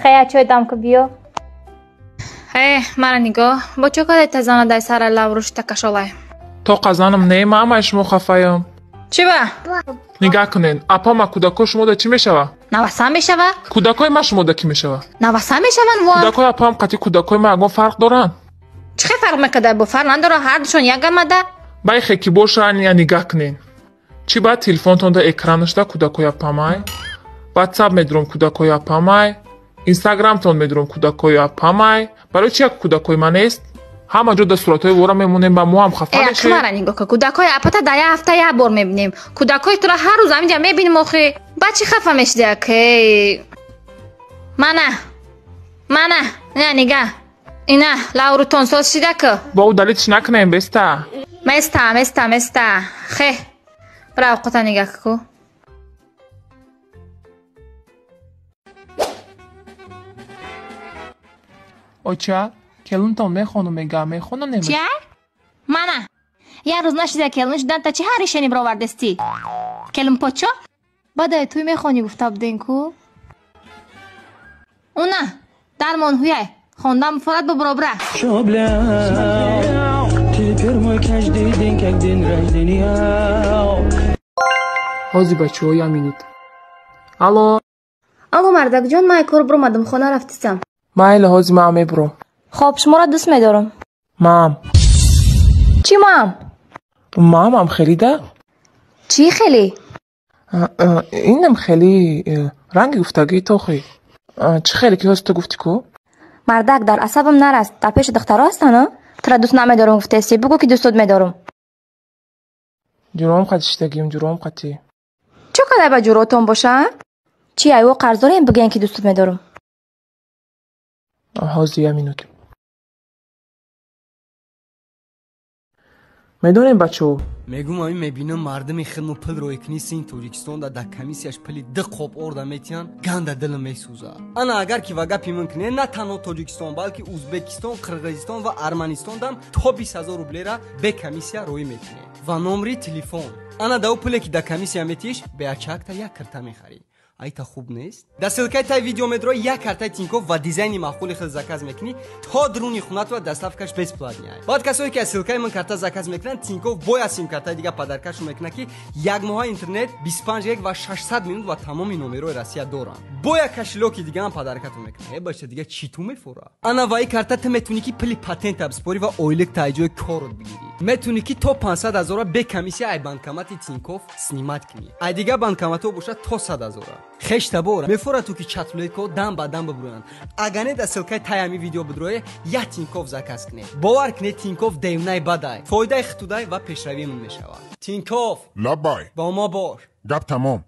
خیلی چای دم که بیو مرا نگاه با چه کاری تزانه دای سر لوروش تکشالای تو قزانم نیم همش مخفایم چی با؟ نگاه کنین اپا ما کودکای شما دا چی میشوه؟ نوسا میشوه؟ کودکای ما شما دا کی میشوه؟ نوسا میشون وان؟ کودکای اپا هم قطعی کودکای ما اگه فرق دارن؟ چه فرق میکده با فرق نداره هر دوشون یک آمده؟ بای خیکی باش رانی نگاه کنین چی باید تلفن تون دا اکرانش دا کودکای اپا مای؟ واتساپ میدروم کودکای اپا مای؟ اینستاگرام تون میدروم کودکای اپا مای؟ برای چی یک کودکای من است؟ همه جا صورتای ورا میمونیم با مو هم خفه نشه. مرا نگاه که کودکای اپاتا در یه هفته یه بار میبینیم. کودکای تو را هر روز همینجا میبینیم آخه. بچه خفه میشه که نه نگاه. اینا لاورو تونسوز شده که. با او دلیتش نکنیم بسته. مسته. خیلی. برای اوقاتا نگاه که. اوچه؟ کلون تون میخونم میخونم چیه؟ منه یه روز نشده کلونش دن تا چه هریشنی برا وردستی؟ کلون پاچا؟ باده توی میخونی گفته بودین کو؟ اونه درمان هویه خوندم فرد با برا هازی بچه های امینید الو مردک جان من کار برمدم خانه رفتیستم مایل هازی معمه برو خب شما را دوست میدارم مام چی مام خیلی ده؟ چی خیلی؟ اینم خیلی رنگ گفتگی تو خیلی چه خیلی که هست تو گفتی کو؟ مردک در عصبم نرست در پیش دختر هستن تو را دوست نمیدارم گفته بگو که دوستت میدارم جرام قدشتگیم جرام قدی چه کده با جروتون باشه؟ چی ایو قرض داریم بگین که دوستت میدارم هازی امینود میدونیم بچه میگم امی میبینم مردمی خیلی پل روی کنیسی این توریکستان در کمیسیش پلی دقیق اردا میتیان گنده دل میسوزه انا اگر که وگا پیمون کنه نه تنها توریکستان بلکه ازبکستان قرقیزستان و ارمنستان دم تا 20,000 روبل را به کمیسیا روی میتونه و نمره تلفن انا دو پلی که در کمیسیا میتیش به اچاک تا یک کرتا میخری ایتا خوب نیست در سلکای تا ویدیو مدرو یک کارت تینکوف و دیزاینی معقولی خیلی زکاز میکنی تا درونی خونت و دستافکش بیس پلات میای بعد کسایی که سلکای من کارت زکاز میکنن تینکوف بویا سیم کارت دیگه پدرکش میکنه که یک ماه اینترنت 25 گیگ و 600 مینوت و تمام نمره رسیا دارن بویا کشلوکی دیگه هم پدرکت میکنه باشه دیگه چی تو میفوره انا وای کارت میتونی که پلی پاتنت ابسپوری و اویلک تایجو کارت بگیری میتونی که تا 500,000 به کمیسی ای بانکامات تینکوف سنیمات کنی ای دیگه بانکاماتو باشه تا 100,000 خش تبور میفوره تو که چتلویکو دم با دم ببرن اگه در سلکای تایمی ویدیو بدروی یا تینکوف زکاس کنه باور کنه تینکوف دیونای بدای فایده خطودای و پیشروی من میشوه تینکوف لبای با ما باش گپ تمام